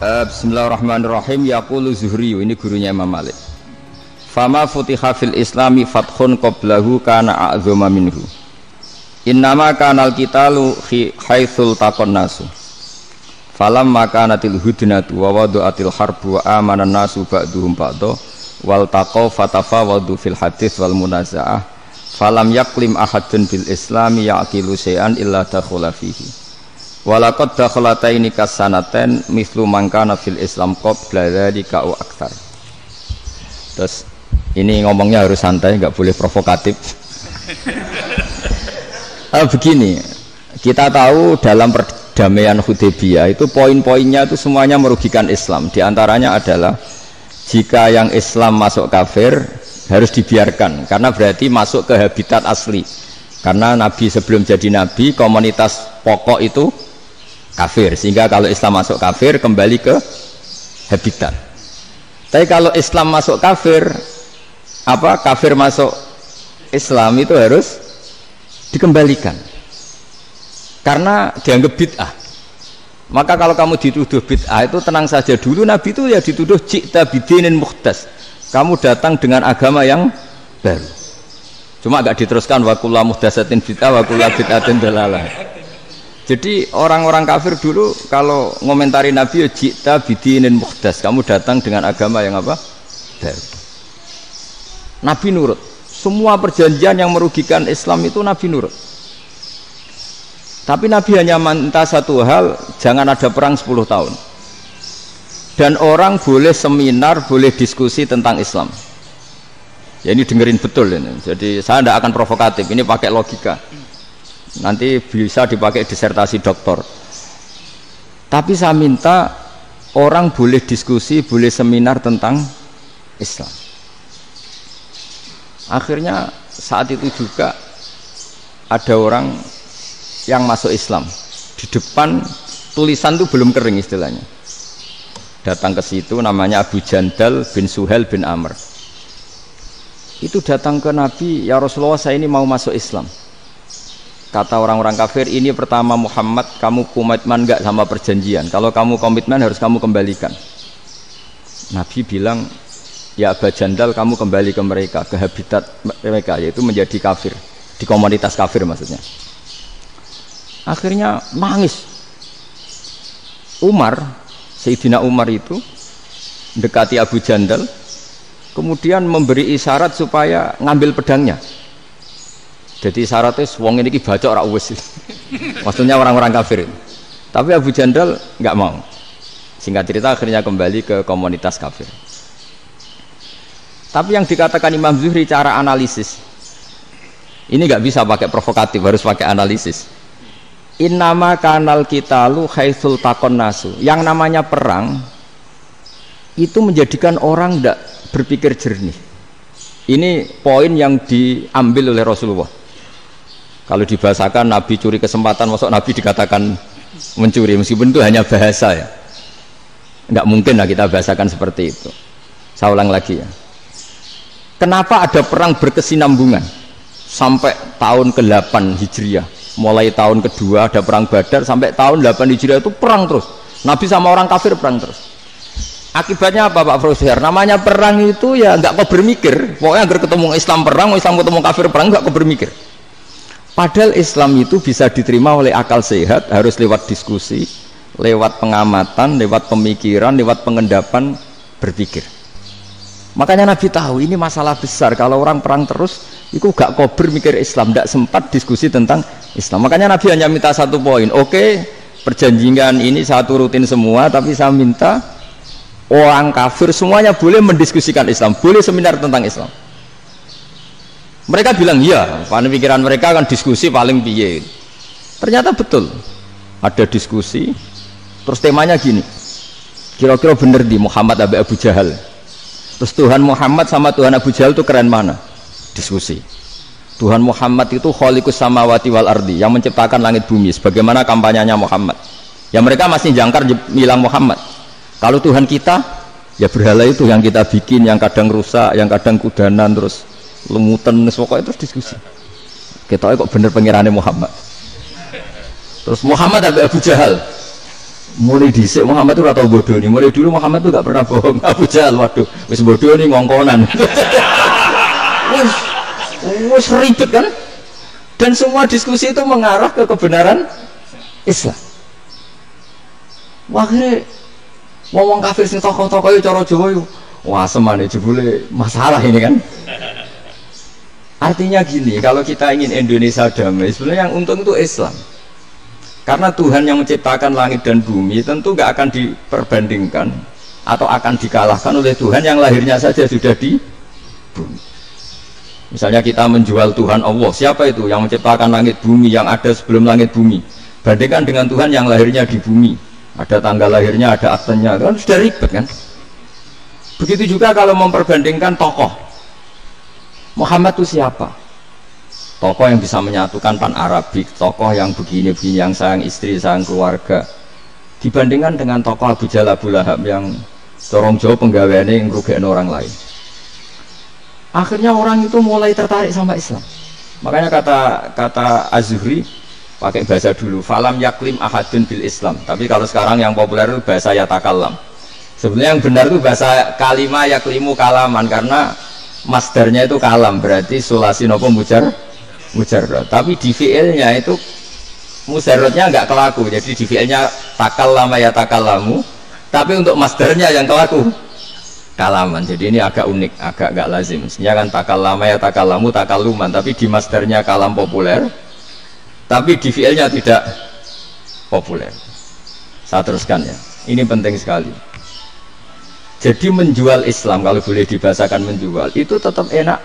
Bismillahirrahmanirrahim. Yaqulu Zuhri, ini gurunya Imam Malik. Fama futiha fil islami fathun qablahu kana a'zama minhu. Innama kanal qitalu haitsul taqon nasu. Falam makanatil hudnatu wa wadu'atil harbu wa amanan nasu ba'duhum ba'do wal taqaw fatafawadu fil hadits wal munazaah. Falam yaklim ahadun bil islami yaqilu syai'an illa dakhula fihi. Walaqad dakhalataini kasanaten mislu mangkana fil islam qabla dzalika au aktsar. Terus ini ngomongnya harus santai, enggak boleh provokatif. Begini, kita tahu dalam perdamaian Hudaybiyah itu poin-poinnya itu semuanya merugikan Islam. Di antaranya adalah jika yang Islam masuk kafir harus dibiarkan karena berarti masuk ke habitat asli. Karena Nabi sebelum jadi Nabi komunitas pokok itu kafir, sehingga kalau Islam masuk kafir kembali ke habitat. Tapi kalau Islam masuk kafir, kafir masuk Islam itu harus dikembalikan karena dianggap bid'ah. Maka kalau kamu dituduh bid'ah itu tenang saja dulu, Nabi itu ya dituduh ji'ta bidinin muhdas, kamu datang dengan agama yang baru. Cuma agak diteruskan wa kullu muhdasatin bid'ah wa kullu bid'atin dalalah. Jadi orang-orang kafir dulu kalau ngomentari Nabi ya ji'ta bidinin muhdas, kamu datang dengan agama yang baru. Nabi nurut. Semua perjanjian yang merugikan Islam itu Nabi nurut. Tapi Nabi hanya minta satu hal, jangan ada perang 10 tahun. Dan orang boleh seminar, boleh diskusi tentang Islam. Ya ini dengerin betul ini. Jadi saya tidak akan provokatif, ini pakai logika. Nanti bisa dipakai disertasi doktor. Tapi saya minta orang boleh diskusi, boleh seminar tentang Islam. Akhirnya saat itu juga ada orang yang masuk Islam. Di depan tulisan itu belum kering istilahnya. Datang ke situ namanya Abu Jandal bin Suhail bin Amr. Itu datang ke Nabi, ya Rasulullah saya ini mau masuk Islam. Kata orang-orang kafir, ini pertama Muhammad, kamu komitmen enggak sama perjanjian? Kalau kamu komitmen harus kamu kembalikan. Nabi bilang, ya Abu Jandal kamu kembali ke mereka, ke habitat mereka, yaitu menjadi kafir, di komunitas kafir maksudnya. Akhirnya nangis. Sayyidina Umar itu mendekati Abu Jandal, kemudian memberi isyarat supaya ngambil pedangnya. Jadi syaratnya wong ini baca ora wis. Maksudnya orang-orang kafir. Tapi Abu Jandal enggak mau. Singkat cerita akhirnya kembali ke komunitas kafir. Tapi yang dikatakan Imam Zuhri cara analisis ini enggak bisa pakai provokatif, harus pakai analisis. Innama kanal qitalu haitsul taqon nasu. Yang namanya perang itu menjadikan orang enggak berpikir jernih. Ini poin yang diambil oleh Rasulullah. Kalau dibahasakan Nabi curi kesempatan, masuk Nabi dikatakan mencuri, meskipun itu hanya bahasa ya. Enggak mungkin lah kita bahasakan seperti itu. Saya ulang lagi ya. Kenapa ada perang berkesinambungan sampai tahun ke-8 Hijriah? Mulai tahun kedua ada perang Badar sampai tahun 8 Hijriah itu perang terus. Nabi sama orang kafir perang terus. Akibatnya apa Pak Profesor? Namanya perang itu ya enggak kau bermikir. Pokoknya agar ketemu Islam perang, Islam ketemu kafir perang, enggak kau bermikir. Padahal Islam itu bisa diterima oleh akal sehat, harus lewat diskusi, lewat pengamatan, lewat pemikiran, lewat pengendapan berpikir. Makanya Nabi tahu ini masalah besar. Kalau orang perang terus, itu gak kober mikir Islam, tidak sempat diskusi tentang Islam. Makanya Nabi hanya minta satu poin. Oke, perjanjian ini saya turutin semua, tapi saya minta orang kafir semuanya boleh mendiskusikan Islam, boleh seminar tentang Islam. Mereka bilang iya, pada pikiran mereka kan diskusi paling piye. Ternyata betul, ada diskusi. Terus temanya gini, kira-kira bener di Muhammad Abu Jahal. Terus Tuhan Muhammad sama Tuhan Abu Jahal itu keren mana? Diskusi. Tuhan Muhammad itu khaliqus samawati wal ardi, yang menciptakan langit bumi. Sebagaimana kampanyenya Muhammad. Ya mereka masih jangkar bilang Muhammad. Kalau Tuhan kita, ya berhala itu yang kita bikin, yang kadang rusak, yang kadang kudanan, terus lemutan, pokoknya terus diskusi. Kita kok bener pengirannya Muhammad. Terus Muhammad Abu Jahal. Mulai dhisik Muhammad itu ora tau bodoh nih. Mulai dulu Muhammad itu gak pernah bohong. Abu Jahal waduh wis bodoh nih ngongkonan. Wis ribet kan? Dan semua diskusi itu mengarah ke kebenaran Islam. Akhirnya ngomong kafir sing tokoh-tokoh itu cara Jawa itu wah semane jebule masalah ini kan. Artinya gini, kalau kita ingin Indonesia damai, sebenarnya yang untung itu Islam. Karena Tuhan yang menciptakan langit dan bumi tentu gak akan diperbandingkan atau akan dikalahkan oleh Tuhan yang lahirnya saja sudah di bumi. Misalnya kita menjual Tuhan Allah, siapa itu yang menciptakan langit bumi, yang ada sebelum langit bumi, bandingkan dengan Tuhan yang lahirnya di bumi, ada tanggal lahirnya, ada aktenya, kan sudah ribet kan. Begitu juga kalau memperbandingkan tokoh, Muhammad itu siapa? Tokoh yang bisa menyatukan pan Arabik, tokoh yang begini-begini, yang sayang istri, sayang keluarga, dibandingkan dengan tokoh Abu Jahal, Abu Lahab yang corong jauh penggaweannya yang merugikan orang lain. Akhirnya orang itu mulai tertarik sama Islam. Makanya kata Az-Zuhri pakai bahasa dulu, falam yaklim ahadun bil Islam. Tapi kalau sekarang yang populer itu bahasa yatakallam. Sebenarnya yang benar itu bahasa kalimah yaklimu kalaman, karena masdarnya itu kalam, berarti sulasi nopo mujarrad. Tapi di fi'ilnya itu mujarradnya enggak kelaku, jadi di fi'ilnya takallama ya takallamu, tapi untuk masdarnya yang kelaku kalaman. Jadi ini agak unik, agak enggak lazim. Mestinya kan takallama ya takallamu takalluman, tapi di masdarnya kalam populer, tapi di fi'ilnya tidak populer. Saya teruskan ya, ini penting sekali. Jadi menjual Islam, kalau boleh dibahasakan menjual, itu tetap enak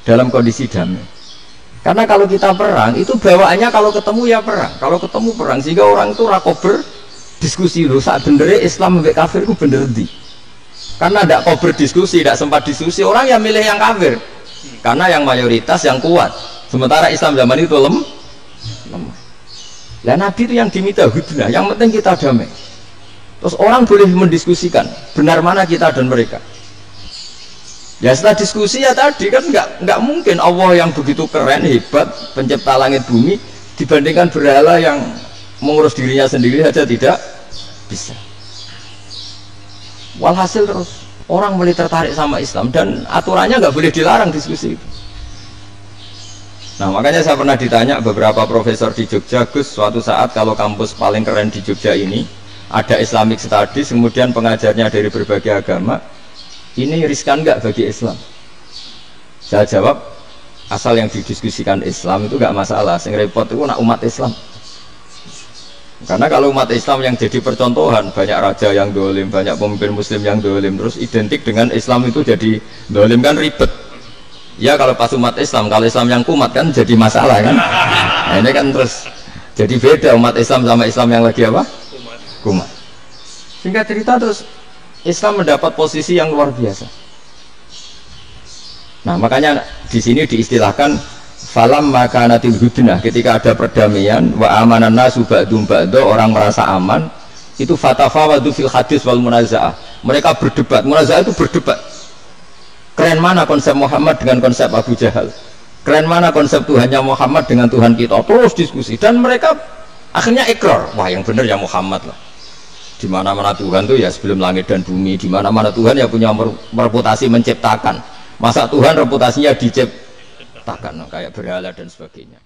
dalam kondisi damai. Karena kalau kita perang, itu bawaannya kalau ketemu ya perang. Kalau ketemu perang, sehingga orang itu rakober diskusi loh. Saat benernya Islam sampai kafir itu bener di. Karena tidak kober diskusi, tidak sempat diskusi, orang yang milih yang kafir. Karena yang mayoritas yang kuat. Sementara Islam zaman itu lemah. Nah, Nabi itu yang diminta hudnah, yang penting kita damai. Terus orang boleh mendiskusikan benar mana kita dan mereka. Ya setelah diskusi ya tadi kan nggak mungkin Allah yang begitu keren hebat pencipta langit bumi dibandingkan berhala yang mengurus dirinya sendiri saja tidak bisa. Walhasil terus orang mulai tertarik sama Islam dan aturannya nggak boleh dilarang diskusi itu. Nah makanya saya pernah ditanya beberapa profesor di Jogja, Gus suatu saat kalau kampus paling keren di Jogja ini ada Islamic Studies, kemudian pengajarnya dari berbagai agama, ini riskan nggak bagi Islam? Saya jawab, asal yang didiskusikan Islam itu nggak masalah. Yang repot itu nak umat Islam. Karena kalau umat Islam yang jadi percontohan, banyak raja yang dolim, banyak pemimpin Muslim yang dolim, terus identik dengan Islam itu jadi dolim kan ribet. Ya kalau pas umat Islam, kalau Islam yang kumat kan jadi masalah kan. Nah ini kan terus jadi beda umat Islam sama Islam yang lagi apa? Kumat. Singkat cerita terus Islam mendapat posisi yang luar biasa. Nah makanya di sini diistilahkan falam makanatil hudnah, ketika ada perdamaian wa amanan nasu ba'dum ba'do, orang merasa aman, itu fatafawadu fil hadis wal munazaah. Mereka berdebat, munazaah itu berdebat. Keren mana konsep Muhammad dengan konsep Abu Jahal? Keren mana konsep Tuhannya Muhammad dengan Tuhan kita? Terus diskusi dan mereka akhirnya ikrar, wah yang benar ya Muhammad lah. Di mana-mana Tuhan tuh ya sebelum langit dan bumi, di mana-mana Tuhan ya punya reputasi menciptakan. Masa Tuhan reputasinya diciptakan kayak berhala dan sebagainya.